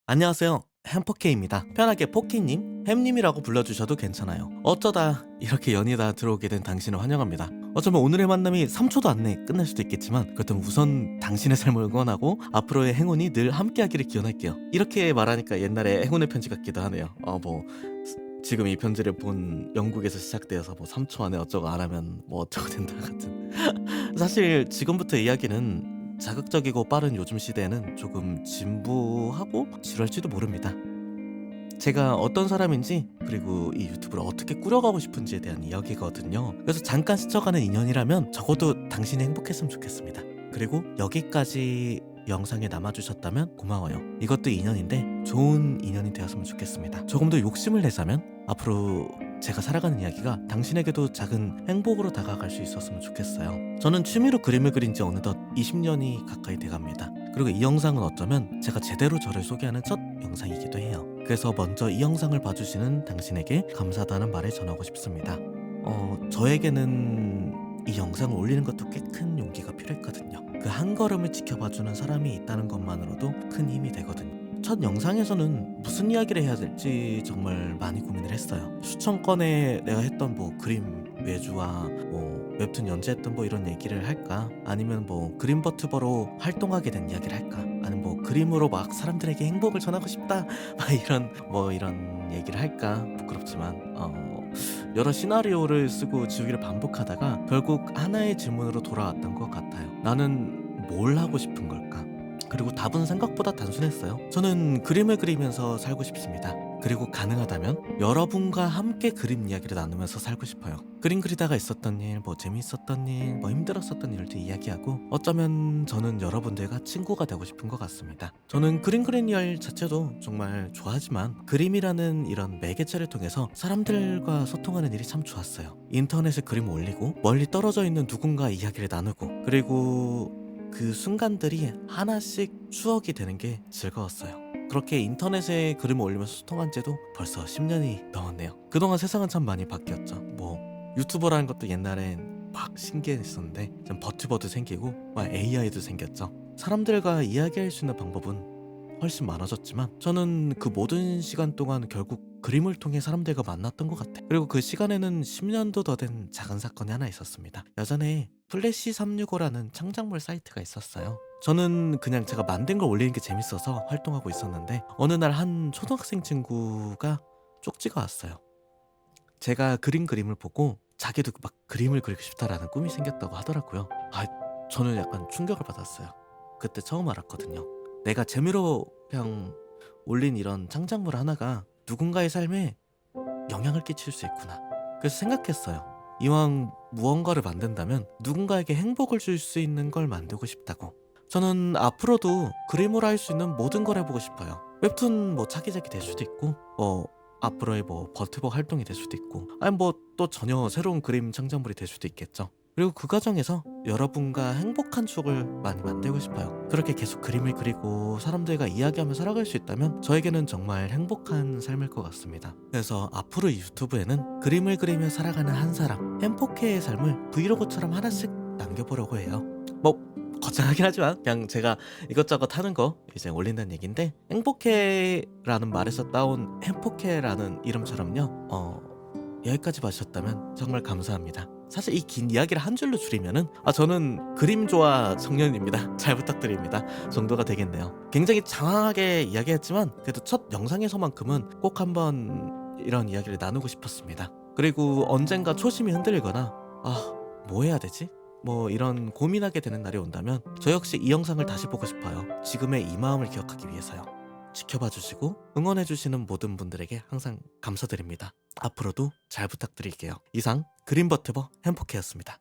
안녕하세요. 햄포케입니다. 편하게 포키님, 햄님이라고 불러주셔도 괜찮아요. 어쩌다 이렇게 연이다 들어오게 된 당신을 환영합니다. 어쩌면 오늘의 만남이 3초도 안 내에 끝날 수도 있겠지만 그렇다면 우선 당신의 삶을 응원하고 앞으로의 행운이 늘 함께하기를 기원할게요. 이렇게 말하니까 옛날에 행운의 편지 같기도 하네요. 지금 이 편지를 본 영국에서 시작되어서 뭐 3초 안에 어쩌고 안 하면 뭐 어쩌고 된다 같은. 사실 지금부터 이야기는 자극적이고 빠른 요즘 시대에는 조금 진부하고 지루할지도 모릅니다. 제가 어떤 사람인지 그리고 이 유튜브를 어떻게 꾸려가고 싶은지에 대한 이야기거든요. 그래서 잠깐 스쳐가는 인연이라면 적어도 당신이 행복했으면 좋겠습니다. 그리고 여기까지 영상에 남아주셨다면 고마워요. 이것도 인연인데 좋은 인연이 되었으면 좋겠습니다. 조금 더 욕심을 내자면 앞으로 제가 살아가는 이야기가 당신에게도 작은 행복으로 다가갈 수 있었으면 좋겠어요. 저는 취미로 그림을 그린 지 어느덧 20년이 가까이 돼갑니다. 그리고 이 영상은 어쩌면 제가 제대로 저를 소개하는 첫 영상이기도 해요. 그래서 먼저 이 영상을 봐주시는 당신에게 감사하다는 말을 전하고 싶습니다. 저에게는 이 영상을 올리는 것도 꽤 큰 용기가 필요했거든요. 그 한 걸음을 지켜봐주는 사람이 있다는 것만으로도 큰 힘이 되거든요. 첫 영상에서는 무슨 이야기를 해야 될지 정말 많이 고민을 했어요. 수천 건의 내가 했던 뭐 그림 외주와 뭐 웹툰 연재했던 뭐 이런 얘기를 할까? 아니면 뭐 그림 버튜버로 활동하게 된 이야기를 할까? 아니면 뭐 그림으로 막 사람들에게 행복을 전하고 싶다 막 이런 얘기를 할까? 부끄럽지만 여러 시나리오를 쓰고 지우기를 반복하다가 결국 하나의 질문으로 돌아왔던 것 같아요. 나는 뭘 하고 싶은 걸까? 그리고 답은 생각보다 단순했어요. 저는 그림을 그리면서 살고 싶습니다. 그리고 가능하다면 여러분과 함께 그림 이야기를 나누면서 살고 싶어요. 그림 그리다가 있었던 일, 뭐 재밌었던 일, 뭐 힘들었었던 일도 이야기하고 어쩌면 저는 여러분들과 친구가 되고 싶은 것 같습니다. 저는 그림 그리는 일 자체도 정말 좋아하지만 그림이라는 이런 매개체를 통해서 사람들과 소통하는 일이 참 좋았어요. 인터넷에 그림 올리고 멀리 떨어져 있는 누군가 이야기를 나누고 그리고 그 순간들이 하나씩 추억이 되는 게 즐거웠어요. 그렇게 인터넷에 그림을 올리면서 소통한 지도 벌써 10년이 넘었네요. 그동안 세상은 참 많이 바뀌었죠. 뭐 유튜버라는 것도 옛날엔 막 신기했었는데 좀 버튜버도 생기고 막 AI도 생겼죠. 사람들과 이야기할 수 있는 방법은 훨씬 많아졌지만 저는 그 모든 시간 동안 결국 그림을 통해 사람들과 만났던 것 같아요. 그리고 그 시간에는 10년도 더 된 작은 사건이 하나 있었습니다. 예전에 플래시 365라는 창작물 사이트가 있었어요. 저는 그냥 제가 만든 걸 올리는 게 재밌어서 활동하고 있었는데 어느 날 한 초등학생 친구가 쪽지가 왔어요. 제가 그린 그림을 보고 자기도 막 그림을 그리고 싶다라는 꿈이 생겼다고 하더라고요. 저는 약간 충격을 받았어요. 그때 처음 알았거든요. 내가 재미로 그냥 올린 이런 창작물 하나가 누군가의 삶에 영향을 끼칠 수 있구나. 그래서 생각했어요. 이왕 무언가를 만든다면 누군가에게 행복을 줄 수 있는 걸 만들고 싶다고. 저는 앞으로도 그림으로 할 수 있는 모든 걸 해보고 싶어요. 웹툰 뭐 차기작이 될 수도 있고 앞으로의 뭐 버튜버 활동이 될 수도 있고 아니 뭐 또 전혀 새로운 그림 창작물이 될 수도 있겠죠. 그리고 그 과정에서 여러분과 행복한 추억을 많이 만들고 싶어요. 그렇게 계속 그림을 그리고 사람들과 이야기하며 살아갈 수 있다면 저에게는 정말 행복한 삶일 것 같습니다. 그래서 앞으로 이 유튜브에는 그림을 그리며 살아가는 한 사람, 햄포케의 삶을 브이로그처럼 하나씩 남겨보려고 해요. 뭐 거창하긴 하지만 그냥 제가 이것저것 하는 거 이제 올린다는 얘긴데 행복해라는 말에서 따온 햄포케라는 이름처럼요. 여기까지 봐주셨다면 정말 감사합니다. 사실 이 긴 이야기를 한 줄로 줄이면은 저는 그림 좋아 청년입니다. 잘 부탁드립니다. 정도가 되겠네요. 굉장히 장황하게 이야기했지만 그래도 첫 영상에서만큼은 꼭 한번 이런 이야기를 나누고 싶었습니다. 그리고 언젠가 초심이 흔들리거나 뭐 해야 되지? 뭐 이런 고민하게 되는 날이 온다면 저 역시 이 영상을 다시 보고 싶어요. 지금의 이 마음을 기억하기 위해서요. 지켜봐 주시고 응원해 주시는 모든 분들에게 항상 감사드립니다. 앞으로도 잘 부탁드릴게요. 이상 그린버튜버 햄포케였습니다.